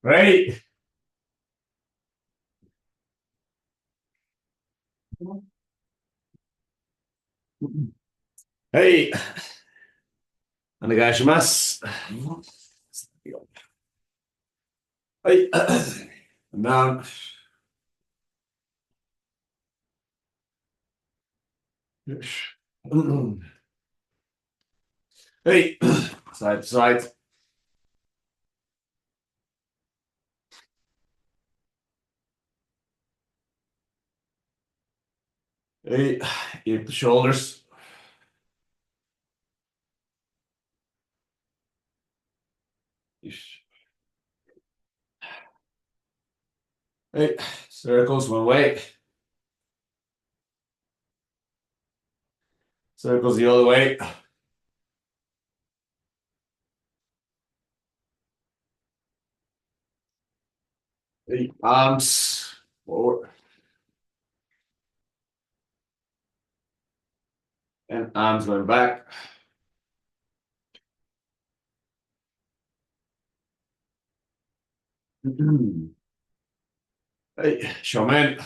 Ready? Hey, お願いします。はい。Down. よし。はい。Side to side. はい。Hip shoulders. よし。はい。Circles one way. Circles the other way. はい。Arms forward and arms going back. はい。正面。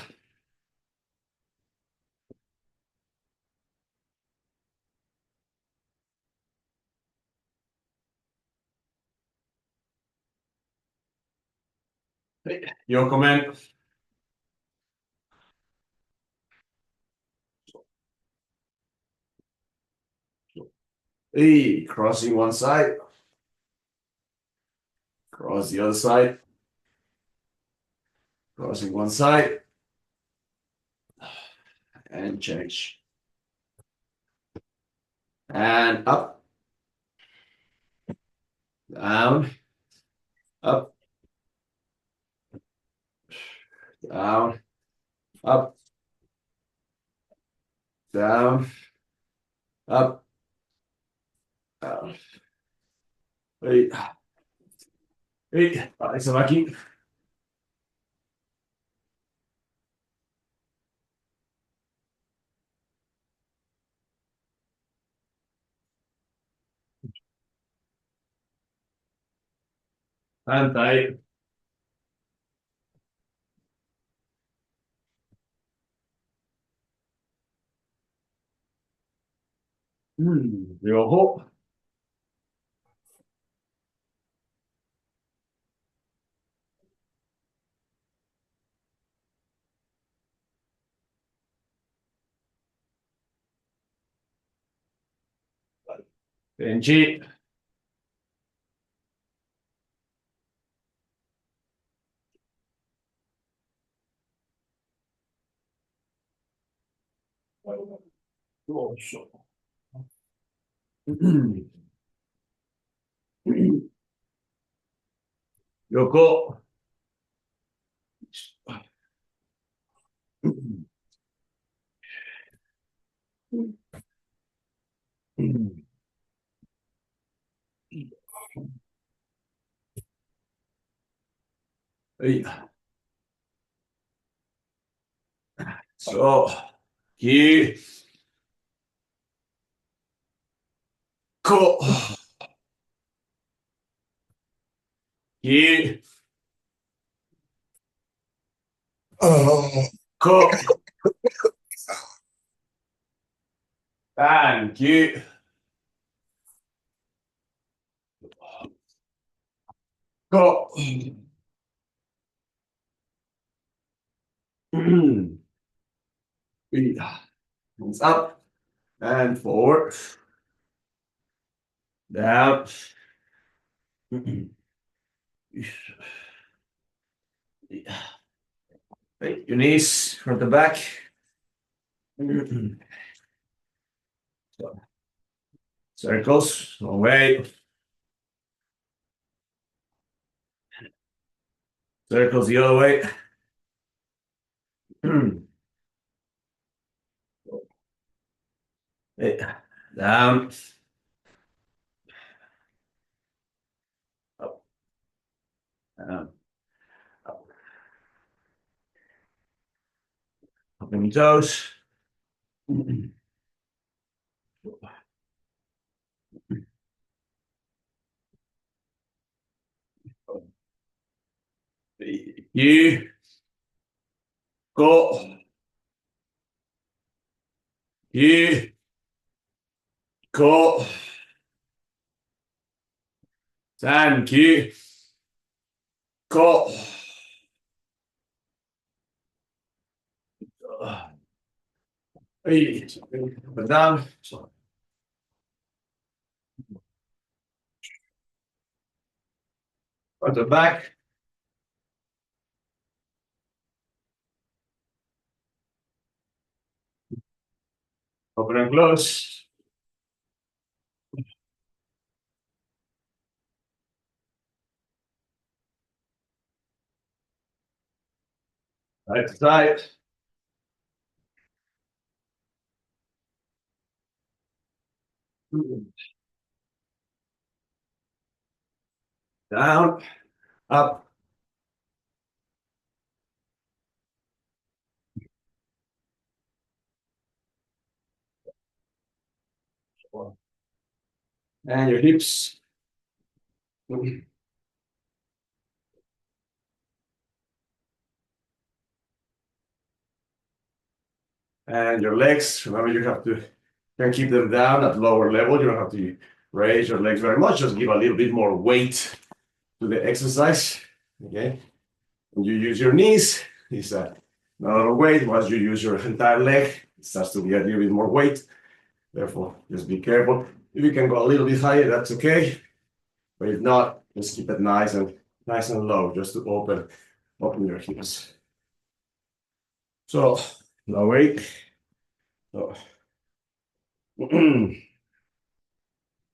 はい。横面。Hey, crossing one side, cross the other side, crossing one side, and change. And up, down, up, down, up, down, up, down. Hey, hey, isa aqui. Antai. Yoho. Benji. Yoko. Hey. So, ki, ko, ki, ko, and ki, ko. Hands up and forward, down. Right, your knees front to back. So, circles, long way. Circles the other way. Down. Up. Down. Up. Up in your toes. You go. You go. Thank you. Go. But down. At the back. Open and close. Side to side. Down. Up. And your hips. And your legs. Remember, you have to can keep them down at lower level. You don't have to raise your legs very much. Just give a little bit more weight to the exercise. Okay. When you use your knees, it's not a lot of weight. Once you use your entire leg, it starts to be a little bit more weight. Therefore, just be careful. If you can go a little bit higher, that's okay. But if not, just keep it nice and low, just to open your hips. So, no weight. So,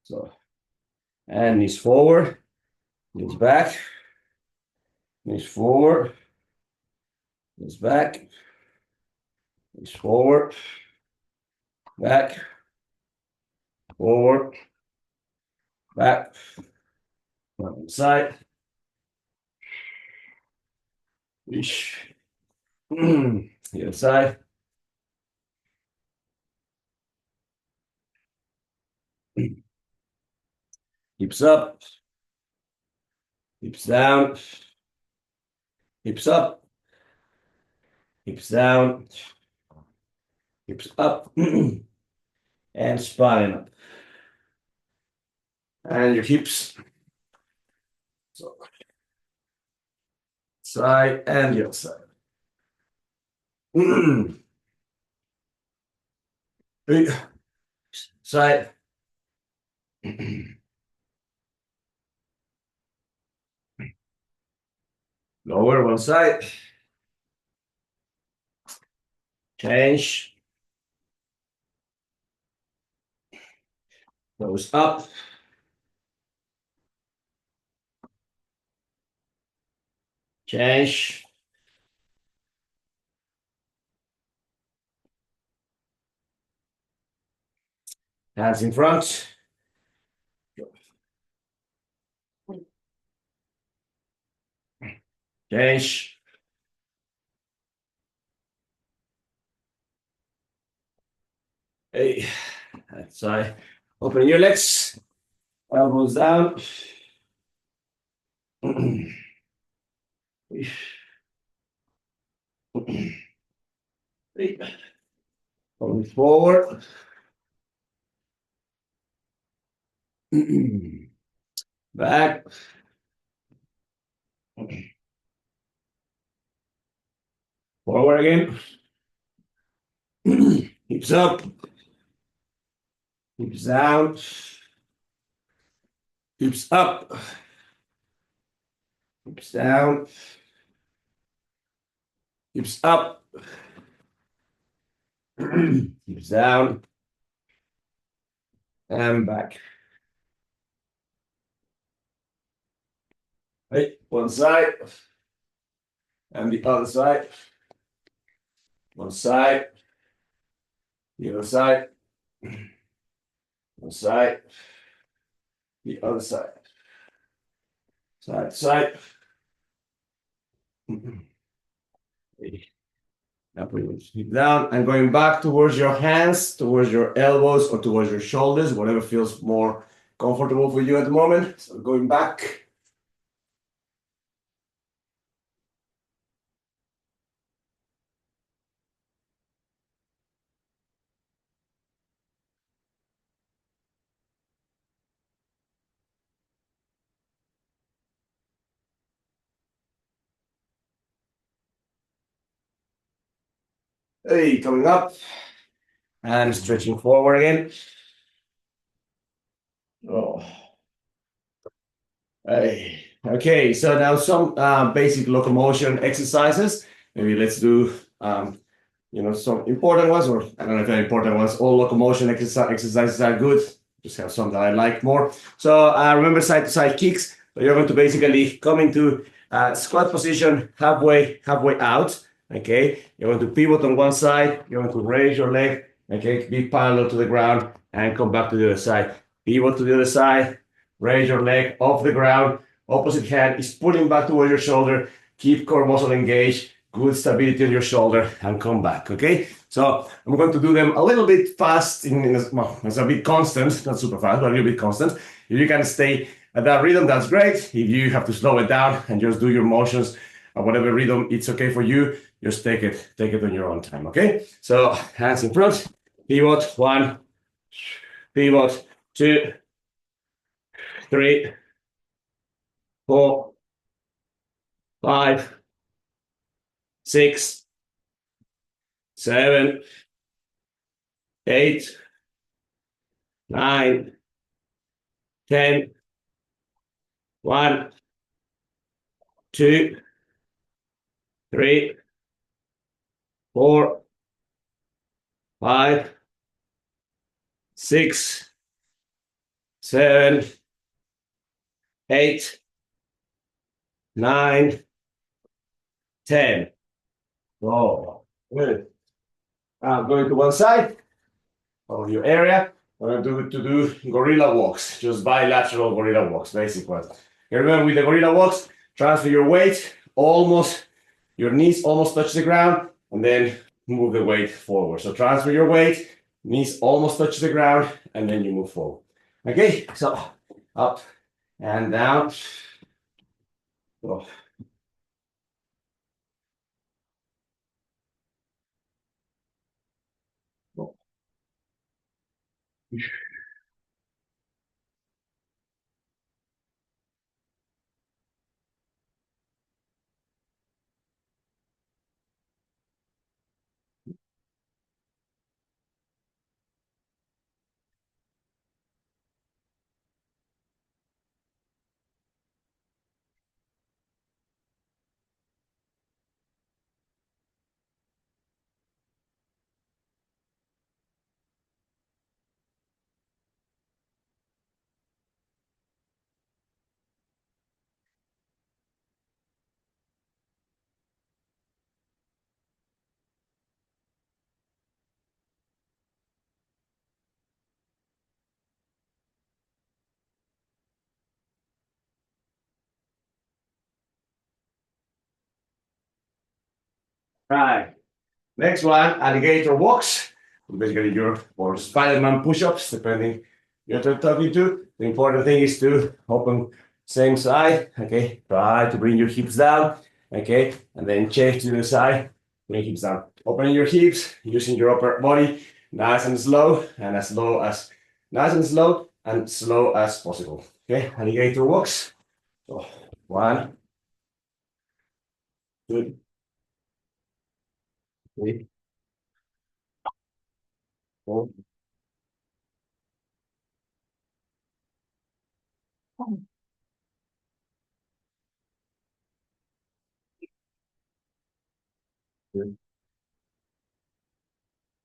so, and knees forward, knees back, knees forward, knees back, knees forward, back, forward, back, one side. The other side. Hips up, hips down, hips up, hips down, hips up, and spine up. And your hips. So, side and the other side. Side. Lower one side. Change. Goes up. Change. Hands in front. Change. Hey, that side. Open your legs. Elbows down. Going forward. Back. Forward again. Hips up. Hips down. Hips up. Hips down. Hips up. Hips down and back. Right, one side and the other side. One side, the other side, one side, the other side, side to side. Now put your feet down and going back towards your hands, towards your elbows, or towards your shoulders, whatever feels more comfortable for you at the moment. So going back. Hey, coming up and stretching forward again. Oh. Hey. Okay, so now some basic locomotion exercises. Maybe let's do some important ones, or I don't know if they're important ones. All locomotion exercises are good. Just have some that I like more. So remember side to side kicks. So you're going to basically come into squat position halfway out. Okay, you're going to pivot on one side. You're going to raise your leg. Okay, be parallel to the ground and come back to the other side. Pivot to the other side. Raise your leg off the ground. Opposite hand is pulling back towards your shoulder. Keep core muscle engaged. Good stability on your shoulder and come back, okay? So I'm going to do them a little bit fast, it's a bit constant, not super fast, but a little bit constant. If you can stay at that rhythm, that's great. If you have to slow it down and just do your motions at whatever rhythm it's okay for you, just take it on your own time, okay? So hands in front, pivot, 1, pivot, 2, 3, 4, 5, 6, 7, 8, 9, 10, 1, 2, 3, 4, 5, 6, 7, 8, 9, 10. Oh, good. Going to one side of your area. We're going to do gorilla walks, just bilateral gorilla walks, basic ones. Remember with the gorilla walks, transfer your weight almost, your knees almost touch the ground, and then move the weight forward. So transfer your weight, knees almost touch the ground, and then you move forward. Okay, so up and down. Oh. Oh. Right. Next one, alligator walks. Basically, your or Spider-Man push-ups, depending you're talking to. The important thing is to open same side. Okay, try to bring your hips down. Okay, and then change to the side. Bring hips down. Opening your hips, using your upper body, nice and slow, and as slow as nice and slow as possible. Okay, alligator walks. So 1, 2, 3, 4.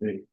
Okay.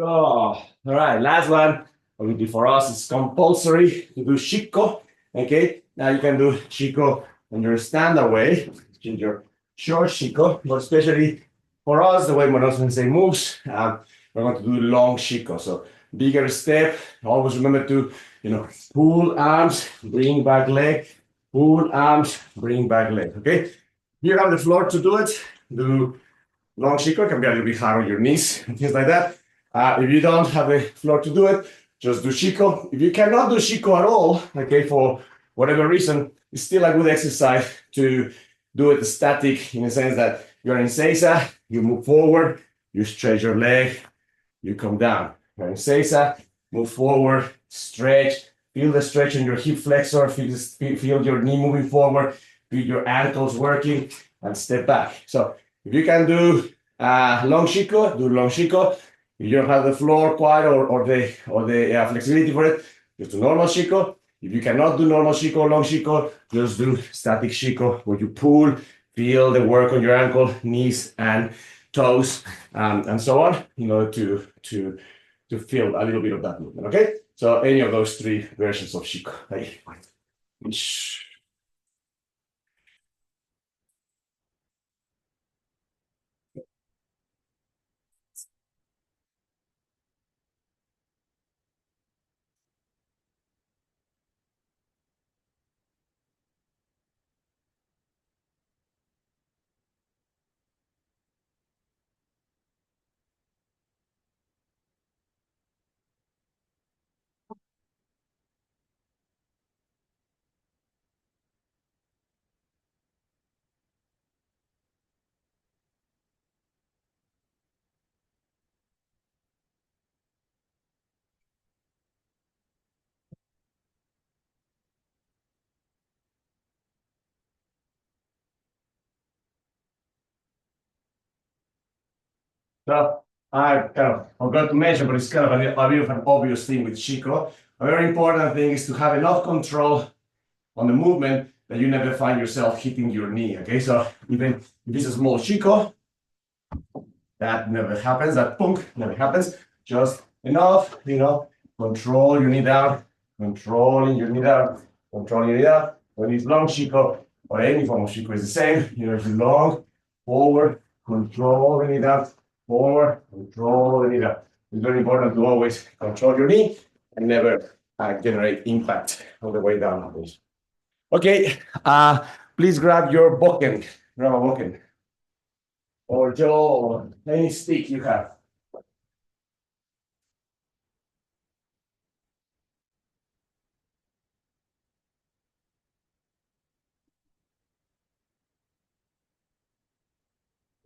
Oh, all right. Last one. Obviously, for us, it's compulsory to do Shiko. Okay. Now you can do Shiko in your standard way, which is your short Shiko, but especially for us, the way Mono Sensei moves, we're going to do long Shiko. So bigger step. Always remember to, pull arms, bring back leg, pull arms, bring back leg. Okay. You have the floor to do it. Do long shiko can be a little bit hard on your knees and things like that. If you don't have the floor to do it, just do shiko. If you cannot do shiko at all, okay, for whatever reason, it's still a good exercise to do it static in the sense that you're in seiza, you move forward, you stretch your leg, you come down. You're in seiza, move forward, stretch, feel the stretch in your hip flexor, feel your knee moving forward, feel your ankles working, and step back. So if you can do long shiko, do long shiko. If you don't have the floor quite or the flexibility for it, just do normal shiko. If you cannot do normal shiko or long shiko, just do static shiko where you pull, feel the work on your ankle, knees, and toes, and so on, in order to feel a little bit of that movement. Okay, so any of those three versions of shiko. So I kind of forgot to mention, but it's kind of a bit of an obvious thing with Shiko. A very important thing is to have enough control on the movement that you never find yourself hitting your knee. Okay, so even if it's a small Shiko, that never happens. That punk never happens. Just enough, control your knee down, controlling your knee down, controlling your knee down. When it's long Shiko or any form of Shiko is the same. If you long, forward, control the knee down, forward, control the knee down. It's very important to always control your knee and never generate impact on the way down. Okay, please grab your Boken. Grab a Boken or Joe or any stick you have.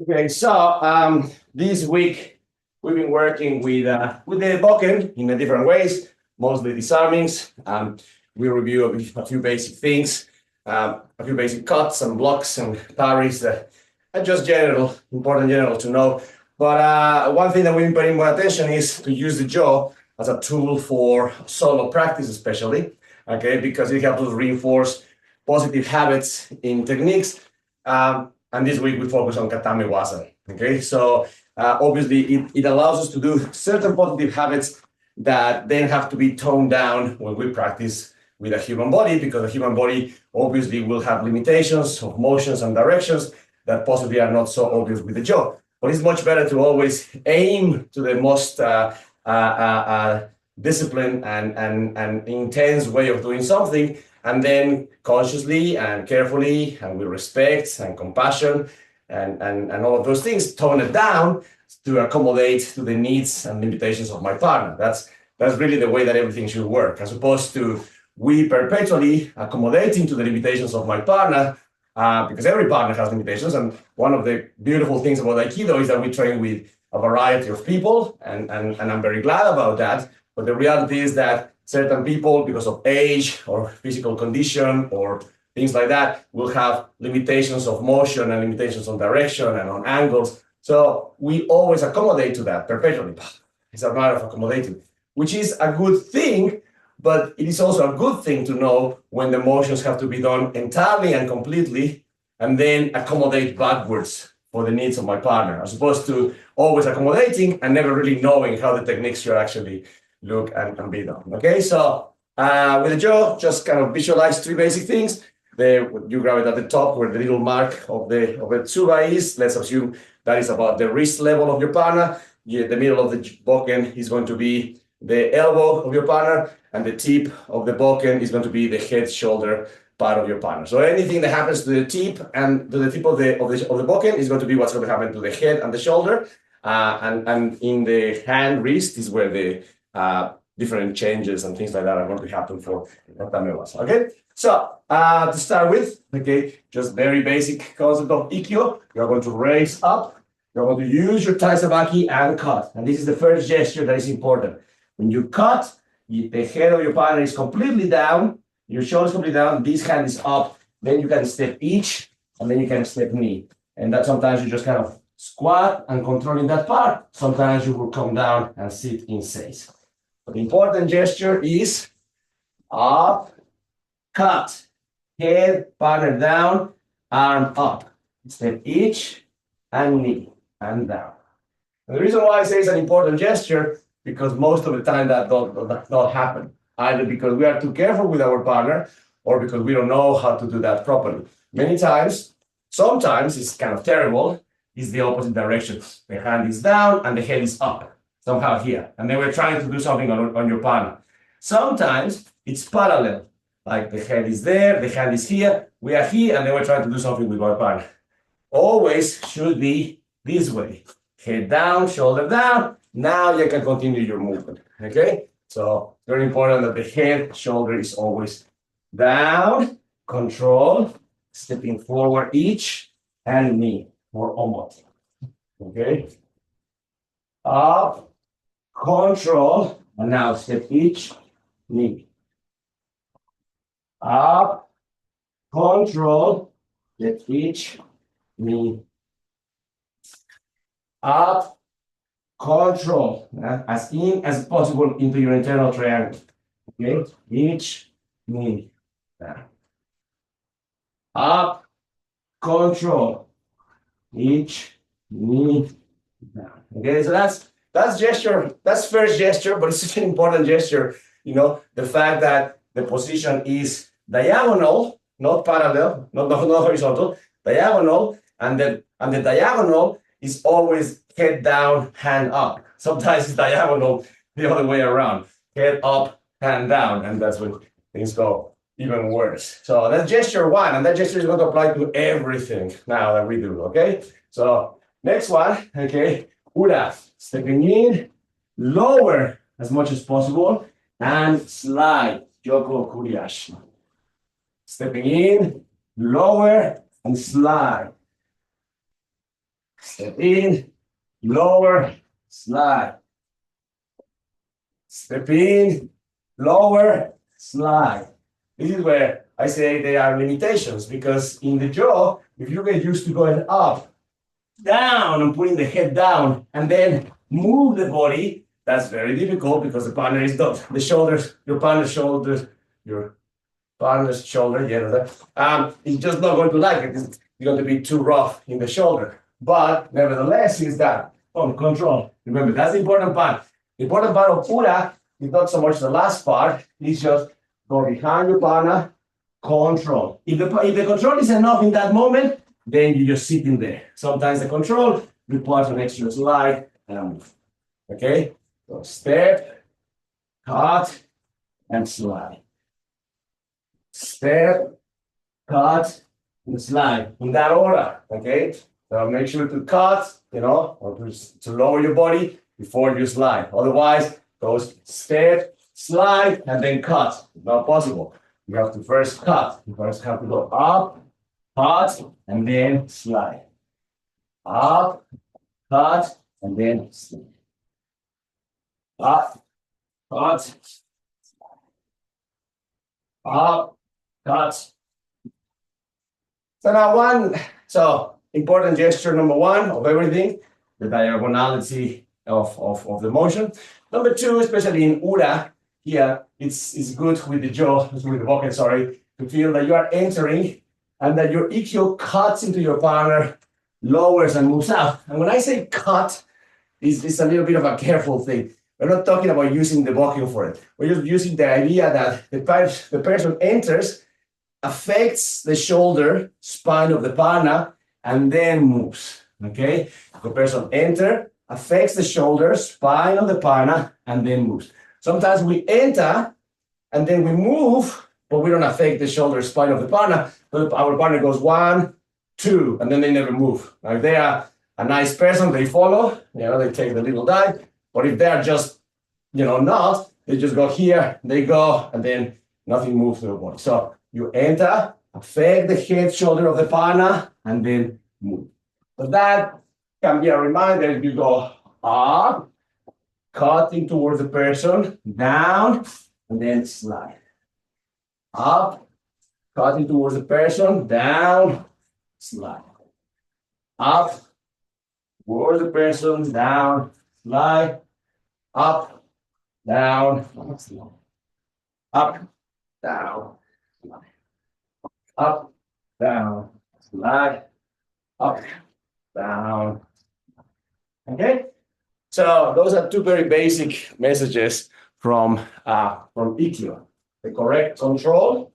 Okay, so this week we've been working with the Boken in a different ways, mostly disarmings. We review a few basic things, a few basic cuts and blocks and parries that are just important general to know. But one thing that we've been paying more attention is to use the jaw as a tool for solo practice, especially, okay, because it helps us reinforce positive habits in techniques. And this week we focus on Katame Waza. Okay, so obviously it allows us to do certain positive habits that then have to be toned down when we practice with a human body, because the human body obviously will have limitations of motions and directions that possibly are not so obvious with the jaw. But it's much better to always aim to the most disciplined and intense way of doing something, and then consciously and carefully and with respect and compassion and all of those things, tone it down to accommodate to the needs and limitations of my partner. That's really the way that everything should work, as opposed to we perpetually accommodating to the limitations of my partner, because every partner has limitations. And one of the beautiful things about Aikido is that we train with a variety of people, and I'm very glad about that. But the reality is that certain people, because of age or physical condition or things like that, will have limitations of motion and limitations on direction and on angles. So we always accommodate to that perpetually. It's a matter of accommodating, which is a good thing, but it is also a good thing to know when the motions have to be done entirely and completely, and then accommodate backwards for the needs of my partner, as opposed to always accommodating and never really knowing how the techniques should actually look and be done. Okay, so with the jaw, just kind of visualize three basic things. You grab it at the top where the little mark of the tsuba is. Let's assume that is about the wrist level of your partner. The middle of the boken is going to be the elbow of your partner, and the tip of the boken is going to be the head shoulder part of your partner. So anything that happens to the tip and to the tip of the boken is going to be what's going to happen to the head and the shoulder. And in the hand wrist is where the different changes and things like that are going to happen for Tamewas. Okay, so to start with, okay, just very basic concept of Ikkyo. You're going to raise up. You're going to use your taisabaki and cut. And this is the first gesture that is important. When you cut, the head of your partner is completely down, your shoulders completely down, this hand is up, then you can step each, and then you can step knee. And that sometimes you just kind of squat and controlling that part. Sometimes you will come down and sit in seis. But the important gesture is up, cut, head, partner down, arm up. Step each, and knee, and down. And the reason why I say it's an important gesture, because most of the time that does not happen, either because we are too careful with our partner or because we don't know how to do that properly. Many times, sometimes it's kind of terrible, it's the opposite direction. The hand is down and the head is up, somehow here. And then we're trying to do something on your partner. Sometimes it's parallel, like the head is there, the hand is here, we are here, and then we're trying to do something with our partner. Always should be this way. Head down, shoulder down. Now you can continue your movement, okay? So very important that the head, shoulder is always down, control, stepping forward each, and knee, or omot, okay? Up, control, and now step each, knee. Up, control, step each, knee. Up, control, as in as possible into your internal triangle. Okay, each knee. Down. Up, control, each knee. Down. Okay, so that's gesture. That's first gesture, but it's such an important gesture. You know, the fact that the position is diagonal, not parallel, not horizontal, diagonal, and the diagonal is always head down, hand up. Sometimes it's diagonal the other way around. Head up, hand down, and that's when things go even worse. So that's gesture one, and that gesture is going to apply to everything now that we do, okay? So next one, okay, Ura, stepping in, lower as much as possible, and slide, Yoko Kuriashi. Stepping in, lower, and slide. Step in, lower, slide. Step in, lower, slide. This is where I say there are limitations, because in the jaw, if you get used to going up, down, and putting the head down, and then move the body, that's very difficult because the partner is not, the shoulders, your partner's shoulders, your partner's shoulder, it's just not going to like it. It's going to be too rough in the shoulder. But nevertheless, is that control. Remember, that's the important part. The important part of Ura is not so much the last part, it's just go behind your partner, control. If the control is enough in that moment, then you just sit in there. Sometimes the control requires an extra slide and move. Okay? So step, cut, and slide. Step, cut, and slide. In that order, okay? So make sure to cut, or to lower your body before you slide. Otherwise, goes step, slide, and then cut. Not possible. You have to first cut. You first have to go up, cut, and then slide. Up, cut, and then slide. Up, cut, up, cut. So now important gesture number one of everything, the diagonality of the motion. Number two, especially in Ura, here, it's good with the jaw, with the Boken, sorry, to feel that you are entering and that your EQ cuts into your partner, lowers and moves out. And when I say cut, it's a little bit of a careful thing. We're not talking about using the Boken for it. We're just using the idea that the person enters, affects the shoulder, spine of the partner, and then moves, okay? The person enter, affects the shoulder, spine of the partner, and then moves. Sometimes we enter, and then we move, but we don't affect the shoulder, spine of the partner. But our partner goes 1, 2, and then they never move. Now, if they are a nice person, they follow, they take the little dive. But if they are just, not, they just go here, they go, and then nothing moves to the body. So you enter, affect the head, shoulder of the partner, and then move. So that can be a reminder. If you go up, cutting towards the person, down, and then slide. Up, cutting towards the person, down, slide. Up, towards the person, down, slide. Up, down, slide. Up, down, slide. Up, down, slide. Up, down. Okay? So those are two very basic messages from EQ. The correct control,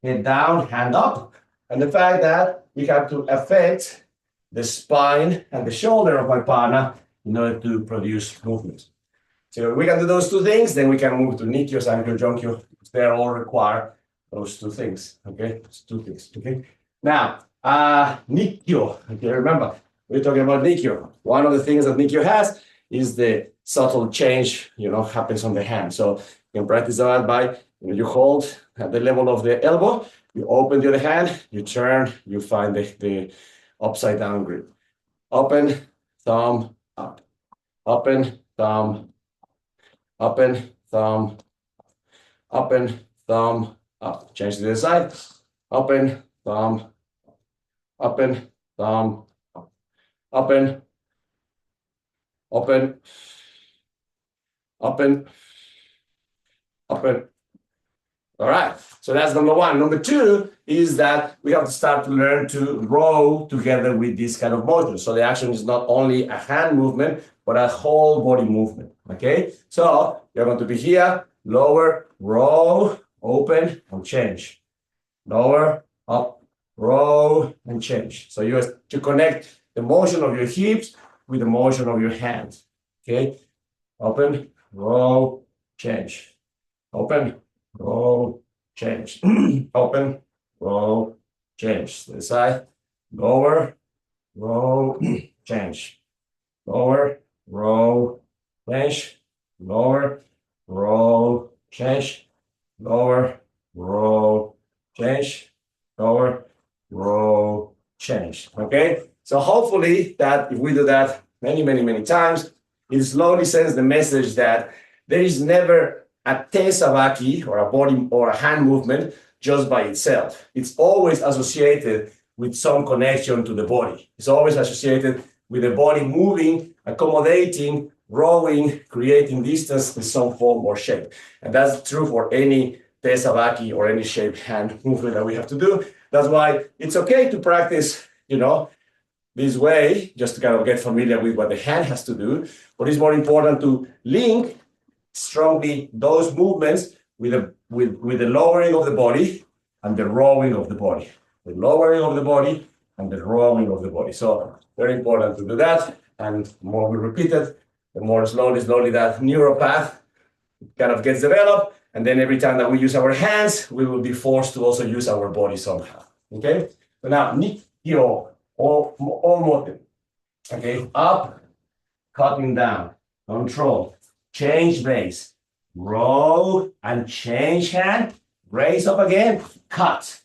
head down, hand up, and the fact that we have to affect the spine and the shoulder of my partner in order to produce movement. So if we can do those two things, then we can move to Nikkyo, Sankyo, Jonkyo. They all require those two things, okay? Those two things, okay? Now, Nikkyo, okay, remember, we're talking about Nikkyo. One of the things that Nikkyo has is the subtle change, happens on the hand. So you can practice that by, you hold at the level of the elbow, you open the other hand, you turn, you find the upside down grip. Open, thumb, up. Open, thumb, open, thumb, open, thumb, up. Change to the side. Open, thumb, open, thumb, open, open, open, open. All right, so that's number one. Number two is that we have to start to learn to row together with this kind of motion. So the action is not only a hand movement, but a whole body movement, okay? So you're going to be here, lower, row, open, and change. Lower, up, row, and change. So you have to connect the motion of your hips with the motion of your hands, okay? Open, row, change. Open, row, change. Open, row, change. To the side, lower, row, change. Lower, row, change. Lower, row, change. Lower, row, change. Lower, row, change. Okay? So hopefully that if we do that many, many, many times, it slowly sends the message that there is never a tesavaki or a body or a hand movement just by itself. It's always associated with some connection to the body. It's always associated with the body moving, accommodating, rowing, creating distance in some form or shape. And that's true for any tesavaki or any shaped hand movement that we have to do. That's why it's okay to practice, this way, just to kind of get familiar with what the hand has to do. But it's more important to link strongly those movements with the lowering of the body and the rowing of the body. The lowering of the body and the rowing of the body. So very important to do that. And the more we repeat it, the more slowly that neural path kind of gets developed. And then every time that we use our hands, we will be forced to also use our body somehow. Okay? So now, Nikkyo. All moten. Okay, up, cutting down, control, change base, row, and change hand, raise up again, cut,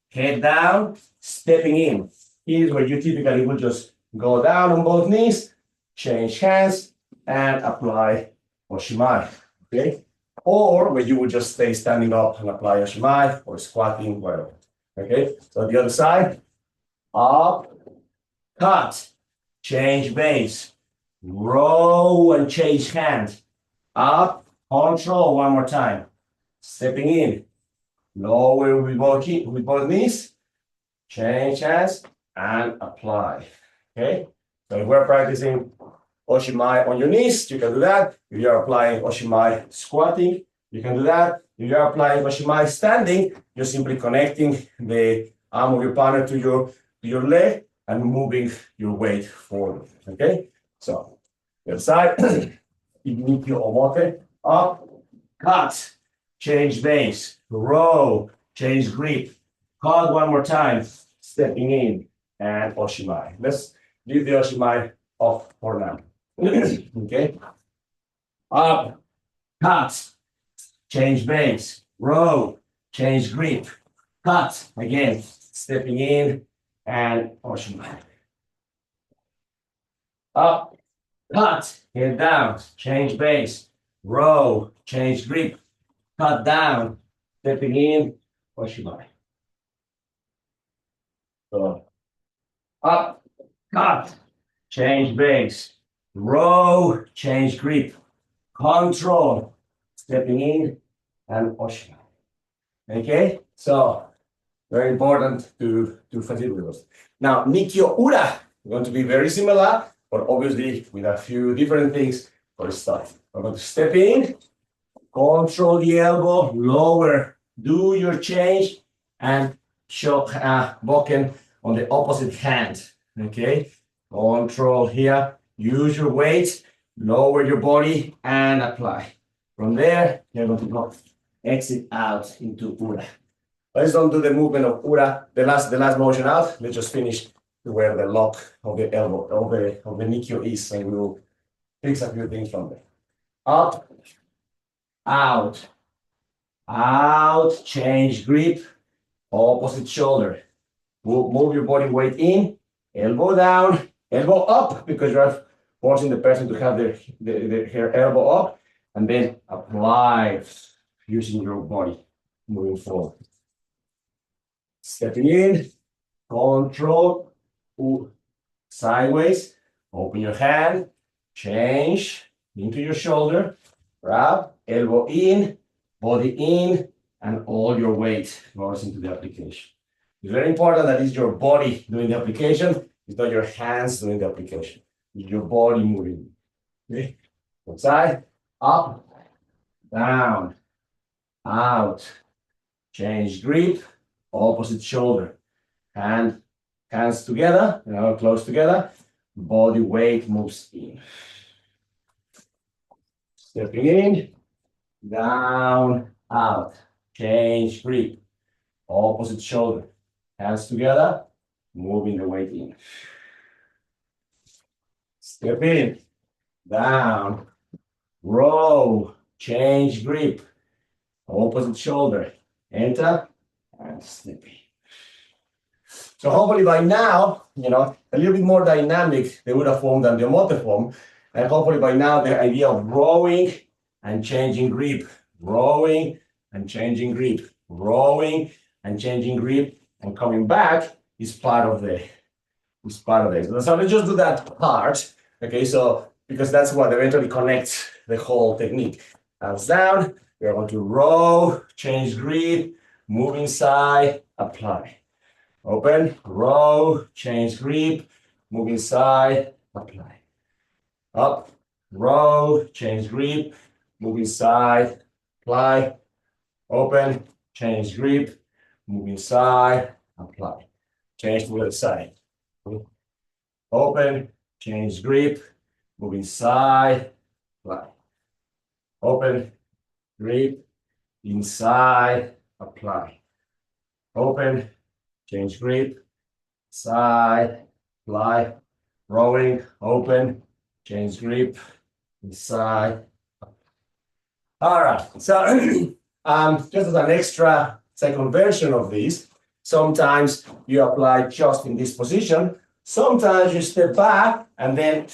head down, stepping in. Here's where you typically would just go down on both knees, change hands, and apply Oshimai, okay? Or where you would just stay standing up and apply Oshimai, or squatting, whatever, okay? So the other side, up, cut, change base, row and change hand, up, control one more time, stepping in, lower with both knees, change hands, and apply, okay? So if we're practicing Oshimai on your knees, you can do that. If you're applying Oshimai squatting, you can do that. If you're applying Oshimai standing, you're simply connecting the arm of your partner to your leg and moving your weight forward, okay? So, the other side, Ignitio Omote, up, cut, change base, row, change grip, cut one more time, stepping in, and Oshimai. Let's leave the Oshimai off for now. Okay, up, cut, change base, row, change grip, cut, again, stepping in, and Oshimai. Up, cut, head down, change base, row, change grip, cut down, stepping in, Oshimai. So, up, cut, change base, row, change grip, control, stepping in, and Oshimai. Okay, so very important to facilitate with us. Now, Nikyo Ura, going to be very similar, but obviously with a few different things for start. We're going to step in, control the elbow, lower, do your change, and show Boken on the opposite hand. Okay, control here, use your weight, lower your body, and apply. From there, you're going to go exit out into Ura. Let's don't do the movement of Ura, the last motion out. Let's just finish to where the lock of the elbow, of the Nikyo is, and we will fix a few things from there. Up, out, out, change grip, opposite shoulder. Move your body weight in, elbow down, elbow up, because you're forcing the person to have her elbow up, and then apply using your body moving forward. Stepping in, control, sideways, open your hand, change into your shoulder, grab, elbow in, body in, and all your weight goes into the application. It's very important that it's your body doing the application, it's not your hands doing the application. It's your body moving. Okay? Outside, up, down, out, change grip, opposite shoulder, hands together, close together, body weight moves in. Stepping in, down, out, change grip, opposite shoulder, hands together, moving the weight in. Step in, down, row, change grip, opposite shoulder, enter, and step in. So hopefully by now, a little bit more dynamic the Ura form than the Omote form. And hopefully by now the idea of rowing and changing grip, rowing and changing grip, rowing and changing grip, and coming back is part of this. So let's just do that part. Okay, so because that's what eventually connects the whole technique. Hands down, we're going to row, change grip, move inside, apply. Open, row, change grip, move inside, apply. Up, row, change grip, move inside, apply. Open, change grip, move inside, apply. Change to the other side. Open, change grip, move inside, apply. Open, grip, inside, apply. Open, change grip, side, apply, rowing, open, change grip, inside. All right. So just as an extra second version of this, sometimes you apply just in this position. Sometimes you step back and then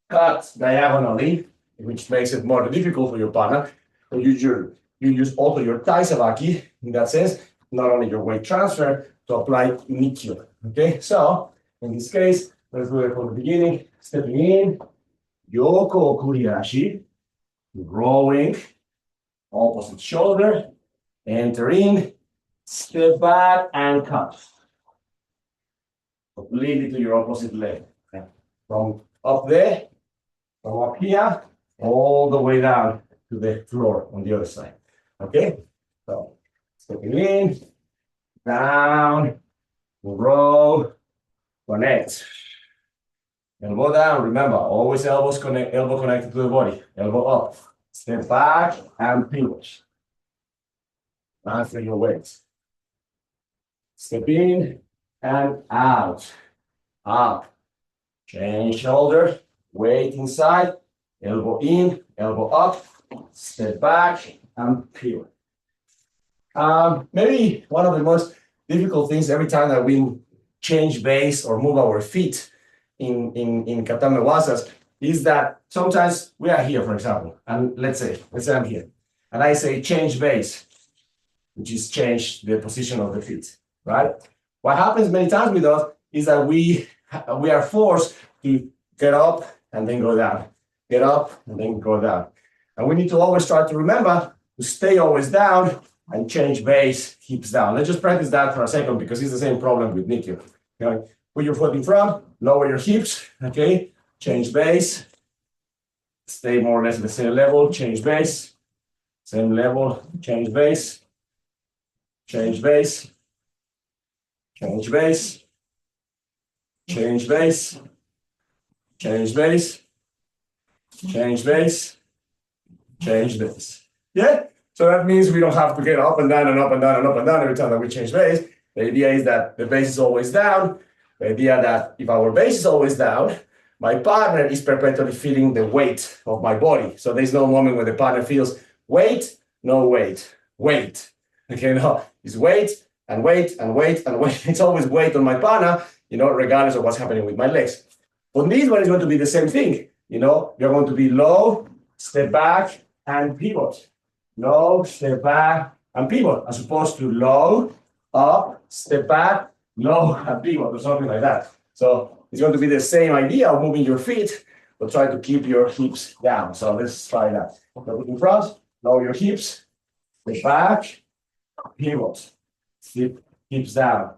cut diagonally, which makes it more difficult for your partner. So you use also your taisavaki in that sense, not only your weight transfer to apply nikyo. Okay, so in this case, let's do it from the beginning. Stepping in, yoko kuriashi, rowing, opposite shoulder, enter in, step back and cut. Completely to your opposite leg. Okay. From up there, from up here, all the way down to the floor on the other side. Okay? So stepping in, down, row, connect. Elbow down, remember, always elbows connect, elbow connected to the body. Elbow up. Step back and pivot. Transfer your weight. Step in and out. Up. Change shoulder. Weight inside. Elbow in, elbow up. Step back and pivot. Maybe one of the most difficult things every time that we change base or move our feet in katame wasas is that sometimes we are here, for example, and let's say I'm here, and I say change base, which is change the position of the feet, right? What happens many times with us is that we are forced to get up and then go down, get up and then go down. And we need to always try to remember to stay always down and change base, hips down. Let's just practice that for a second because it's the same problem with Nikyo. Okay? Put your foot in front, lower your hips, okay? Change base, stay more or less at the same level, change base, same level, change base, change base, change base, change base, change base, change base, change base. Yeah? So that means we don't have to get up and down and up and down and up and down every time that we change base. The idea is that the base is always down. The idea that if our base is always down, my partner is perpetually feeling the weight of my body. So there's no moment where the partner feels weight, no weight, weight. Okay, no, it's weight and weight and weight and weight. It's always weight on my partner, regardless of what's happening with my legs. On this one, it's going to be the same thing. You're going to be low, step back, and pivot. Low, step back, and pivot, as opposed to low, up, step back, low, and pivot, or something like that. So it's going to be the same idea of moving your feet, but try to keep your hips down. So let's try that. Look in front, lower your hips, step back, pivot, slip hips down,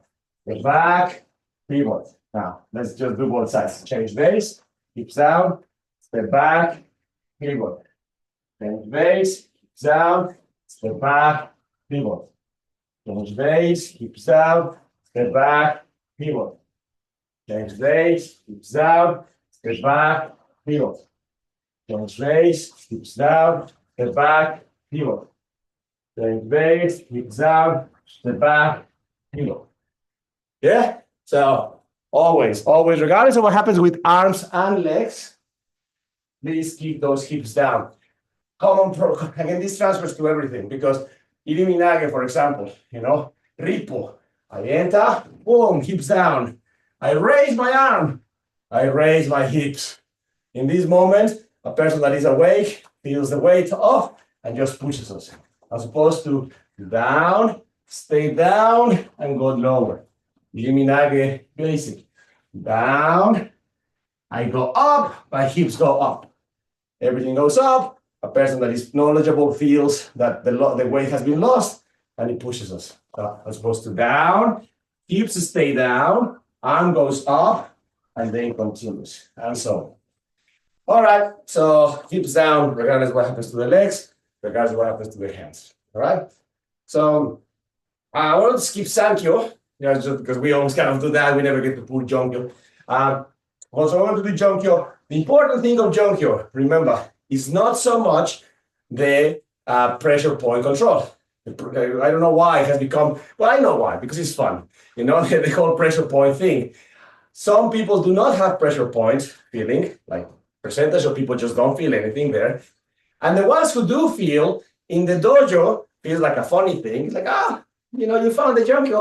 step back, pivot. Now, let's just do both sides. Change base, hips down, step back, pivot. Change base, hips down, step back, pivot. Change base, hips down, step back, pivot. Change base, hips down, step back, pivot. Change base, hips down, step back, pivot. Change base, hips down, step back, pivot. Yeah? So always, regardless of what happens with arms and legs, please keep those hips down. Again, this transfers to everything because Iriminage, for example, Ripo. I enter, boom, hips down. I raise my arm. I raise my hips. In this moment, a person that is awake feels the weight off and just pushes us. As opposed to down, stay down, and go lower. Iriminage basic. Down, I go up, my hips go up. Everything goes up. A person that is knowledgeable feels that the weight has been lost, and it pushes us. As opposed to down, hips stay down, arm goes up, and then continues, and so on. All right, so hips down, regardless of what happens to the legs, regardless of what happens to the hands. All right? So I want to skip Sankyo, just because we always kind of do that. We never get to pull Jonkyo. Also, I want to do Jonkyo. The important thing of Jonkyo, remember, is not so much the pressure point control. I don't know why it has become, well, I know why, because it's fun. The whole pressure point thing. Some people do not have pressure point feeling, like percentage of people just don't feel anything there. And the ones who do feel in the dojo feels like a funny thing. It's like, you found the junkie.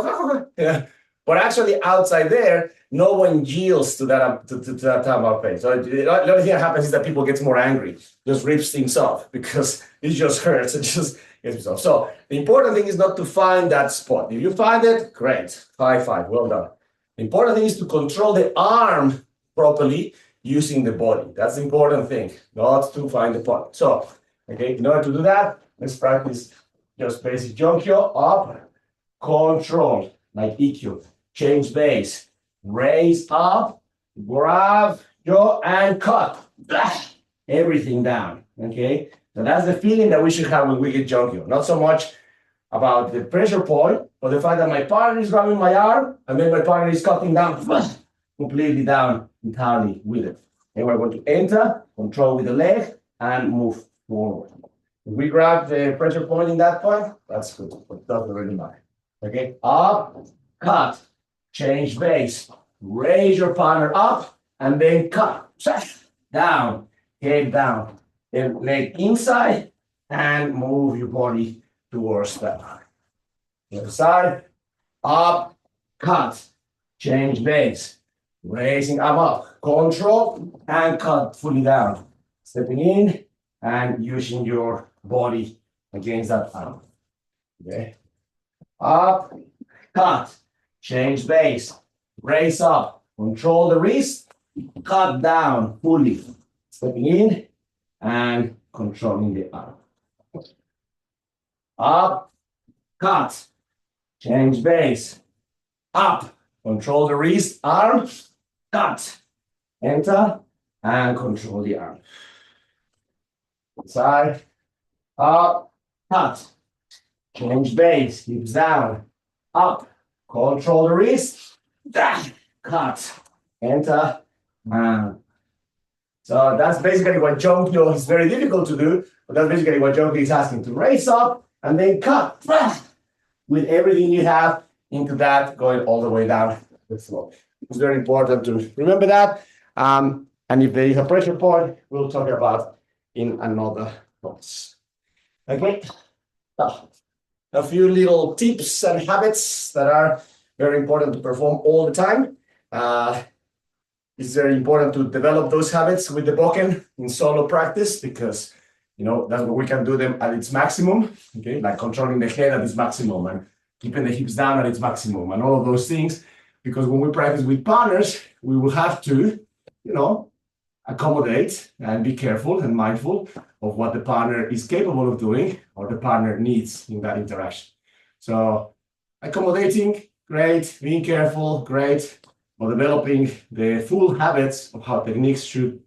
Yeah. But actually outside there, no one yields to that to that type of pain. So the only thing that happens is that people get more angry, just rips things off because it just hurts. It just gets off. So the important thing is not to find that spot. If you find it, great. High five. Well done. The important thing is to control the arm properly using the body. That's the important thing, not to find the point. So, okay, in order to do that, let's practice just basic Jonkyo, up, control, like EQ, change base, raise up, grab, jaw, and cut. Everything down, okay? So that's the feeling that we should have when we get Jonkyo. Not so much about the pressure point, but the fact that my partner is grabbing my arm, and then my partner is cutting down, completely down entirely with it. And we're going to enter, control with the leg, and move forward. If we grab the pressure point in that point, that's good, but it doesn't really matter. Okay, up, cut, change base, raise your partner up, and then cut, down, head down, then leg inside, and move your body towards that. The other side, up, cut, change base, raising up, control, and cut fully down. Stepping in and using your body against that arm. Okay. Up, cut, change base, raise up, control the wrist, cut down fully. Stepping in and controlling the arm. Up, cut, change base, up, control the wrist, arm, cut, enter, and control the arm. Side, up, cut, change base, hips down, up, control the wrist, cut, enter, and so that's basically what Jonkyo is very difficult to do, but that's basically what Jonkyo is asking, to raise up and then cut with everything you have into that, going all the way down the floor. It's very important to remember that. And if there is a pressure point, we'll talk about in another class. Okay. A few little tips and habits that are very important to perform all the time. It's very important to develop those habits with the Boken in solo practice because, that's where we can do them at its maximum, okay? Like controlling the head at its maximum and keeping the hips down at its maximum and all of those things. Because when we practice with partners, we will have to, accommodate and be careful and mindful of what the partner is capable of doing or the partner needs in that interaction. So accommodating, great. Being careful, great. But developing the full habits of how techniques should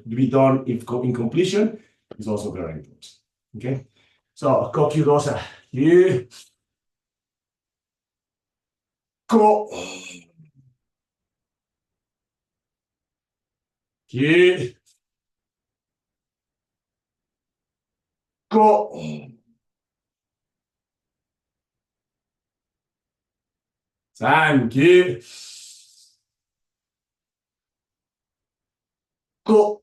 be done in completion is also very important. Okay, so Kokyu Dosa, you go, you go, thank you, go.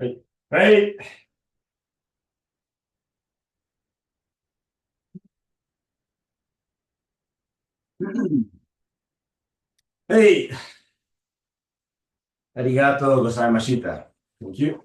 Hey, hey. Hey, arigato gozaimashita. Thank you.